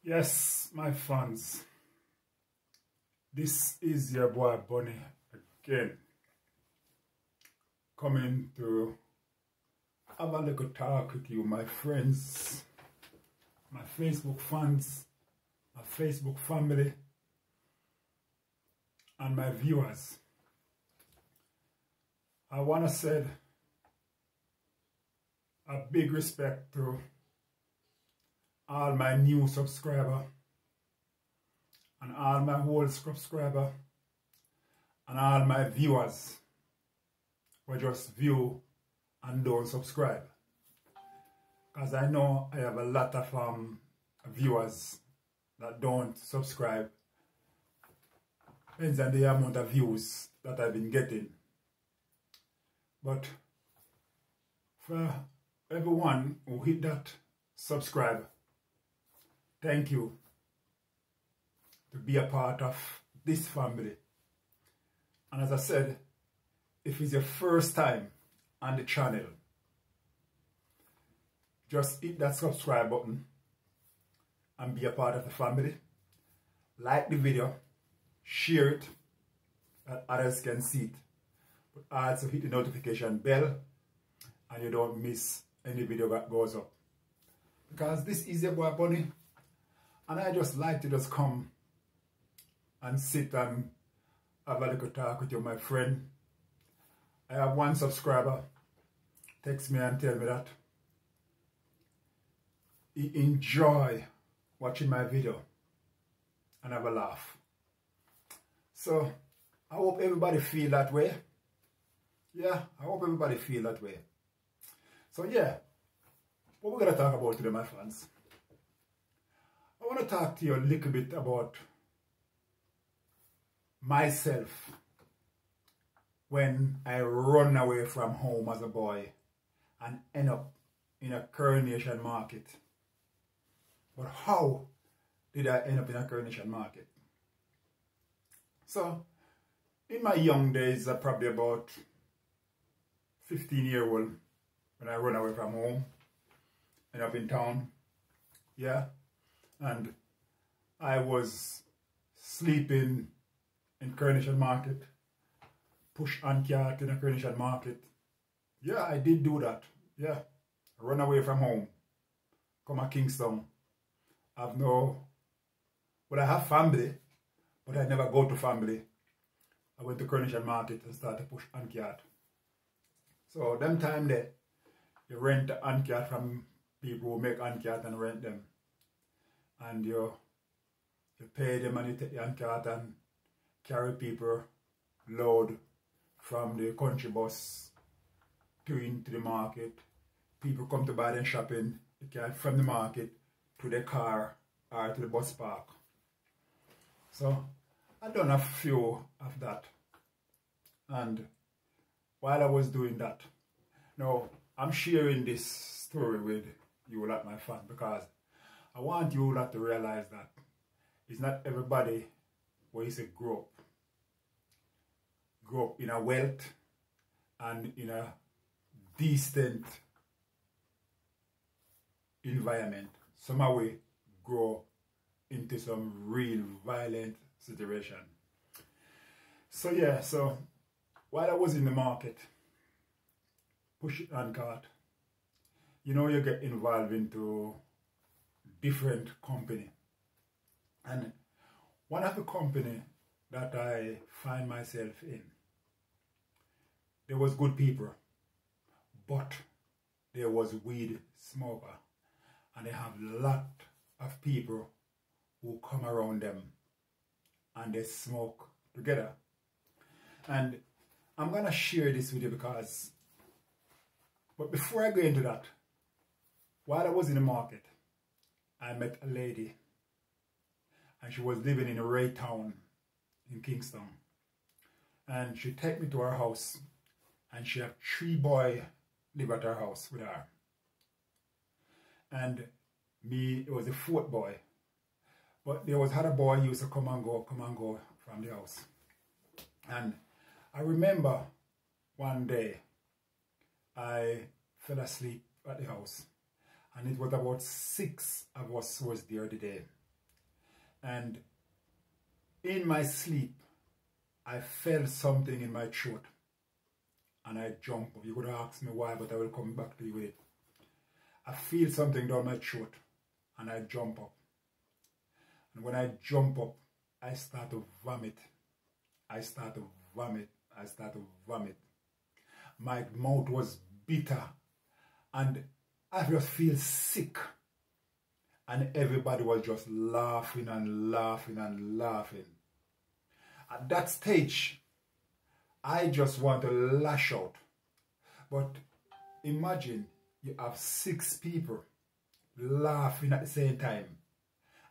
Yes, my fans, this is your boy Bunny again, coming to have a little talk with you, my friends, my Facebook fans, my Facebook family, and my viewers. I want to say a big respect to all my new subscribers and all my old subscribers and all my viewers who just view and don't subscribe, because I know I have a lot of viewers that don't subscribe. Depends on the amount of views that I've been getting. But for everyone who hit that subscribe, thank you to be a part of this family. And as I said, if it's your first time on the channel, just hit that subscribe button and be a part of the family. Like the video, share it that others can see it. But also hit the notification bell and you don't miss any video that goes up. Because this is your boy Bunny, and I just like to just come and sit and have a little talk with you, my friend. I have one subscriber text me and tell me that he enjoy watching my video and have a laugh. So I hope everybody feel that way. Yeah, I hope everybody feel that way. So yeah, what we're going to talk about today, my friends, I want to talk to you a little bit about myself when I run away from home as a boy and end up in a Coronation Market. But how did I end up in a Coronation Market? So, in my young days, probably about 15-year-old, when I run away from home, end up in town, yeah, and I was sleeping in Coronation Market, push and cart in a Coronation Market. Yeah, I did do that. Yeah, run away from home, come to Kingston. I have family, but I never go to family. I went to Coronation Market and started push and cart. So them time there, you rent the hand cart from people who make hand cart and rent them. And you pay them and you take the hand cart and carry people load from the country bus into the market. People come to buy them shopping, from the market to the car or to the bus park. So I done a few of that. And while I was doing that, now I'm sharing this story with you lot, my fan, because I want you lot to realize that it's not everybody where you say grow up in a wealth and in a decent environment. Some way grow into some real violent situation. So yeah, so while I was in the market, push and cart, you know, you get involved into different company. And one of the company that I find myself in, there was good people, but there was weed smoker. And they have a lot of people who come around them and they smoke together. And I'm going to share this with you but before I go into that, while I was in the market, I met a lady and she was living in Raytown in Kingston. And she took me to her house and she had 3 boys live at her house with her. And me, it was the 4th boy. But there was other boy who used to come and go from the house. And I remember one day I fell asleep at the house, and it was about 6 of us was there today. And in my sleep, I felt something in my throat. And I jumped up. You could ask me why, but I will come back to you with it. I feel something down my throat. And I jump up. And when I jump up, I start to vomit. I start to vomit. I start to vomit. My mouth was bitter. And I just feel sick. And everybody was just laughing and laughing and laughing. At that stage, I just want to lash out. But imagine you have 6 people laughing at the same time.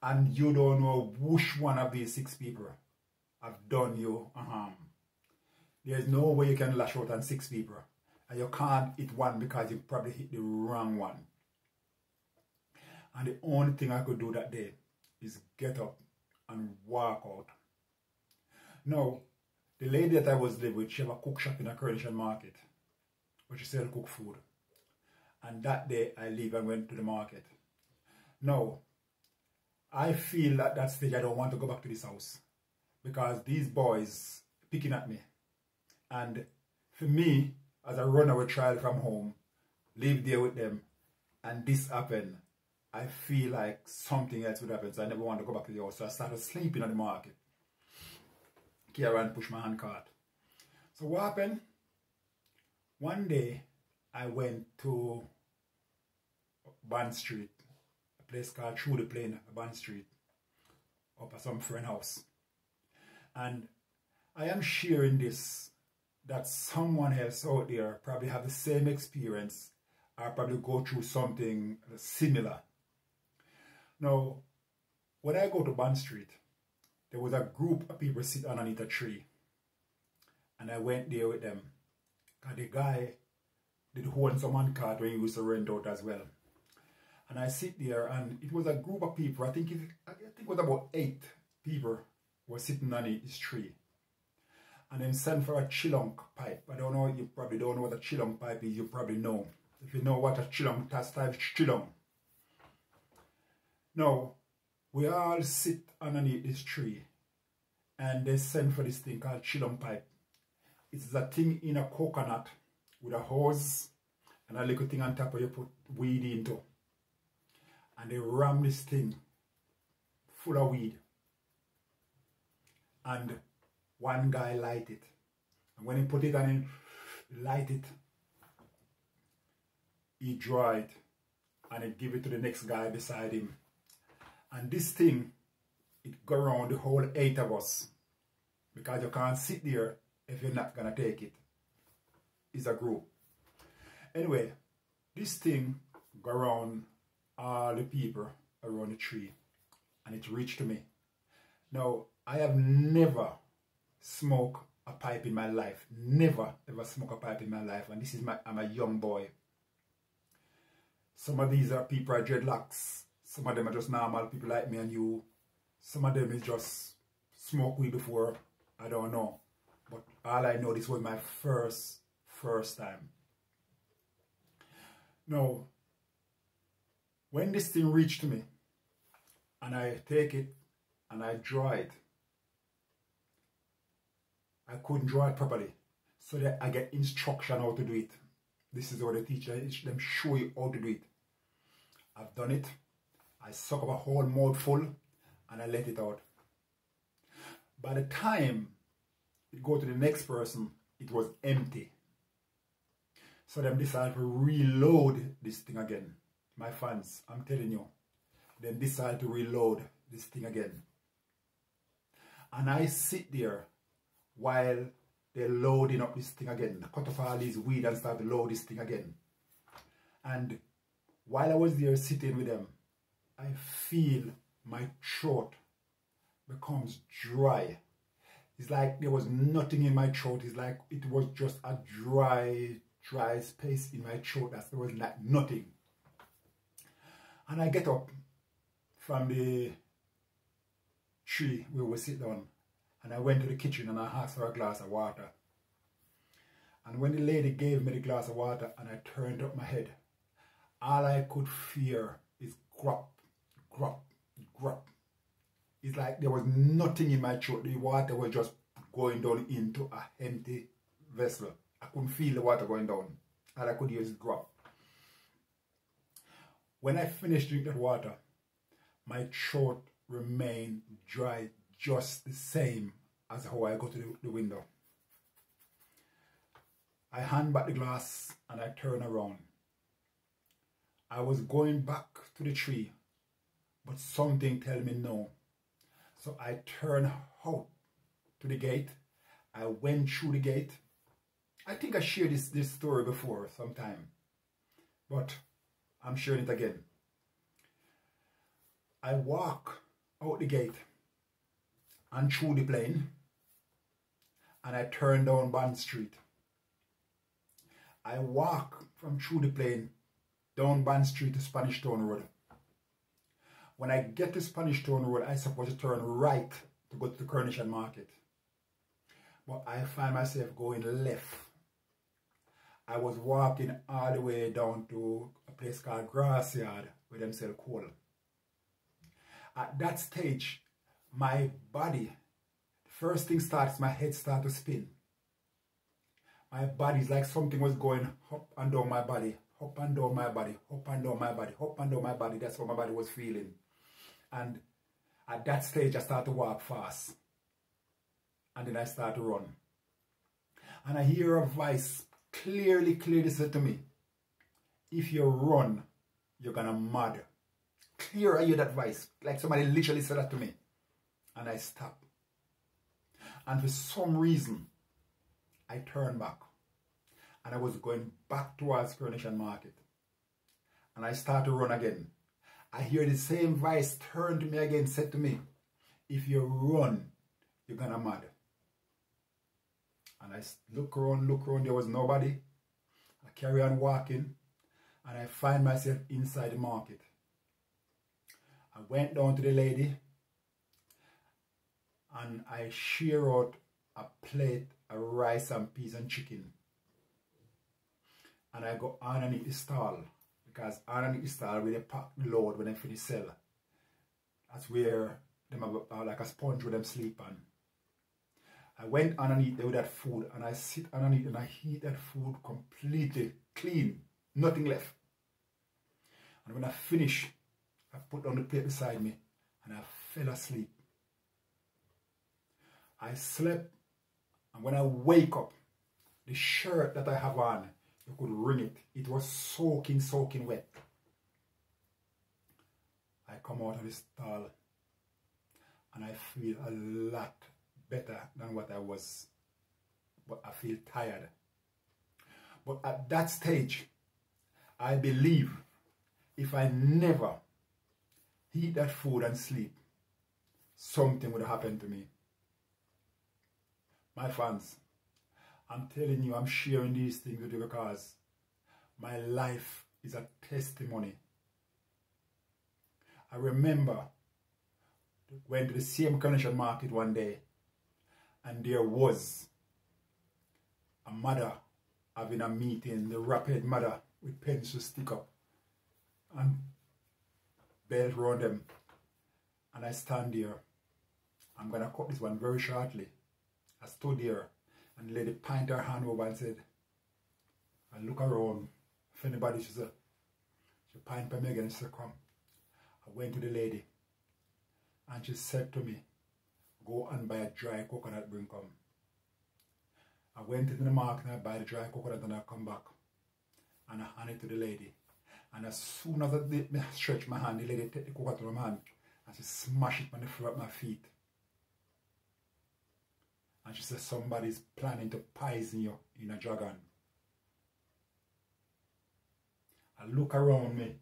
And you don't know which one of these 6 people have done you a harm. There's no way you can lash out on 6 people. And you can't hit one because you probably hit the wrong one. And the only thing I could do that day is get up and walk out. Now, the lady that I was living with, she had a cook shop in a Coronation Market, where she sell cook food. And that day, I leave and went to the market. Now, I feel at that stage I don't want to go back to this house, because these boys picking at me. And for me, as a runaway child from home, live there with them, and this happened, I feel like something else would happen, so I never want to go back to the house. So I started sleeping at the market. Kieran pushed my handcart. So what happened? One day, I went to Bond Street, a place called Through the Plain, Bond Street, up at some friend's house. And I am sharing this, that someone else out there probably have the same experience, or probably go through something similar. Now, when I go to Bond Street, there was a group of people sitting underneath a tree. And I went there with them. And the guy did hold some handcart when he used to rent out as well. And I sit there, and it was a group of people. I think it was about 8 people were sitting underneath this tree. And then sent for a chillunk pipe. I don't know, you probably don't know what a chillunk pipe is. You probably know. If you know what a chillunk, that's type chillunk. Now, we all sit underneath this tree, and they send for this thing called chillum pipe. It's a thing in a coconut with a hose and a little thing on top where you put weed into. And they ram this thing full of weed. And one guy light it. And when he put it on, he light it, he draw it, and he give it to the next guy beside him. And this thing, it go around the whole 8 of us. Because you can't sit there if you're not going to take it. It's a group. Anyway, this thing go around all the people around the tree. And it reached to me. Now, I have never smoked a pipe in my life. Never ever smoked a pipe in my life. And this is I'm a young boy. Some of these are people with dreadlocks. Some of them are just normal people like me and you. Some of them is just smoke weed before. I don't know. But all I know, this was my first time. Now, when this thing reached me, and I take it, and I draw it, I couldn't draw it properly. So that I get instruction how to do it. This is what the teacher, them show you how to do it. I've done it. I suck up a whole mouthful and I let it out. By the time it go to the next person, it was empty. So them decided to reload this thing again. My fans, I'm telling you. Then decide to reload this thing again. And I sit there while they're loading up this thing again. Cut off all these weed and start to load this thing again. And while I was there sitting with them, I feel my throat becomes dry. It's like there was nothing in my throat. It's like it was just a dry space in my throat. There was like nothing. And I get up from the tree where we sit down, and I went to the kitchen and I asked for a glass of water. And when the lady gave me the glass of water and I turned up my head, all I could fear is grop, grop, grop. It's It's like there was nothing in my throat. The water was just going down into an empty vessel. I couldn't feel the water going down. All I could hear is drop. When I finished drinking that water, my throat remained dry just the same as how I go to the window. I hand back the glass and I turn around. I was going back to the tree, but something tell me no. So I turn out to the gate. I went through the gate. I think I shared this story before sometime, but I'm sharing it again. I walk out the gate and through the plain, and I turn down Bond Street. I walk from through the plain down Bond Street to Spanish Town Road. When I get to Spanish Town Road, I supposed to turn right to go to the Coronation Market. But I find myself going left. I was walking all the way down to a place called Grassyard where them sell coal. At that stage, my body, first thing starts, my head starts to spin. My body is like something was going up and down my body, up and down my body, up and down my body, up and down my body. That's what my body was feeling. And at that stage, I start to walk fast. And then I start to run. And I hear a voice clearly said to me, if you run, you're gonna mad. Clear, I hear that voice. Like somebody literally said that to me. And I stop. And for some reason, I turned back. And I was going back towards Coronation Market. And I start to run again. I hear the same voice turn to me again, said to me, if you run, you're gonna mad. And I look around, there was nobody. I carry on walking, and I find myself inside the market. I went down to the lady, and I share out a plate of rice and peas and chicken. And I go underneath the stall, because underneath the stall where they pack the load when they finish sell. That's where them have like a sponge where them sleep on. I went underneath there with that food, and I sit underneath and I eat that food completely clean, nothing left. And when I finish, I put down the plate beside me and I fell asleep. I slept, and when I wake up, the shirt that I have on, you could wring it. It was soaking wet. I come out of the stall and I feel a lot better than what I was, but I feel tired. But at that stage, I believe if I never eat that food and sleep, something would happen to me. My fans, I'm telling you, I'm sharing these things with you because my life is a testimony. I remember went to the same Coronation Market one day, and there was a mother having a meeting, the rapid mother with pencil stick up and belt around them. And I stand there. I'm going to cut this one very shortly. I stood there and the lady pointed her hand over and said, I look around. If anybody, she said, she pointed by me again and she said, come. I went to the lady and she said to me, go and buy a dry coconut, bring come. I went into the market and I buy the dry coconut and I come back. And I hand it to the lady. And as soon as I stretch my hand, the lady take the coconut from my hand and she smash it on the floor at my feet. And she said, somebody's planning to poison you in a dragon. I look around me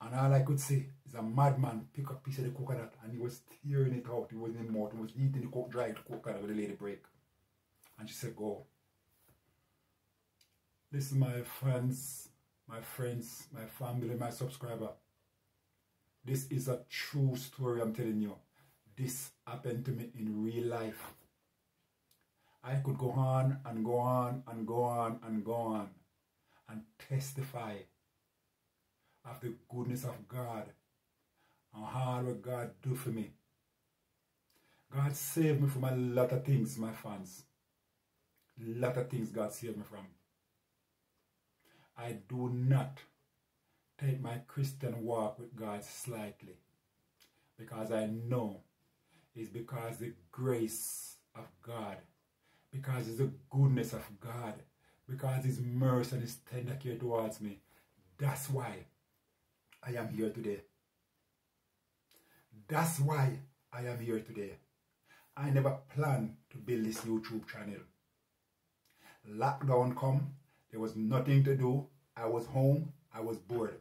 and all I could see is a madman pick up a piece of the coconut and he was tearing it out. He was in the mouth. He was eating the dried coconut with the lady break. And she said, go. Listen, my friends, my family, my subscriber. This is a true story, I'm telling you. This happened to me in real life. I could go on and go on and go on and go on and testify of the goodness of God and all what God do for me. God saved me from a lot of things, my fans. A lot of things God saved me from. I do not take my Christian walk with God slightly, because I know it's because the grace of God, because it's the goodness of God, because His mercy and His tender care towards me. That's why I am here today. That's why I am here today. I never planned to build this YouTube channel. Lockdown come, there was nothing to do. I was home, I was bored.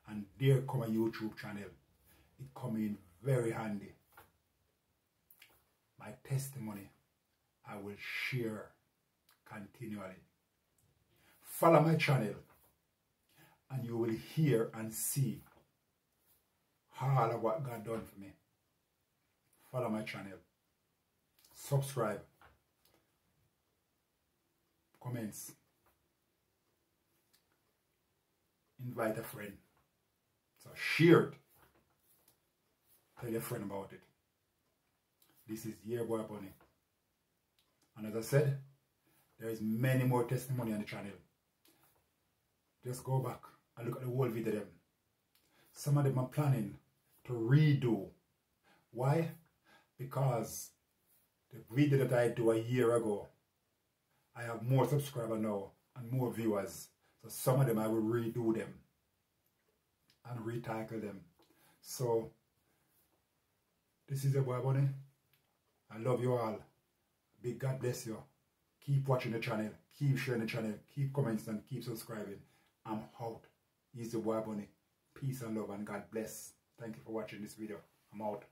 And there come a YouTube channel. It come in very handy. My testimony, I will share continually. Follow my channel and you will hear and see all of what God done for me. Follow my channel. Subscribe. Comments. Invite a friend. So share it. Tell your friend about it. This is Your Boy Bunny. And as I said, there is many more testimony on the channel. Just go back and look at the whole video them. Some of them are planning to redo. Why? Because the video that I do a year ago, I have more subscribers now and more viewers. So some of them I will redo them and retitle them. So this is Your Boy Bunny. I love you all. Big God bless you. Keep watching the channel. Keep sharing the channel. Keep commenting and keep subscribing. I'm out. He's Your Boy Bunny. Peace and love and God bless. Thank you for watching this video. I'm out.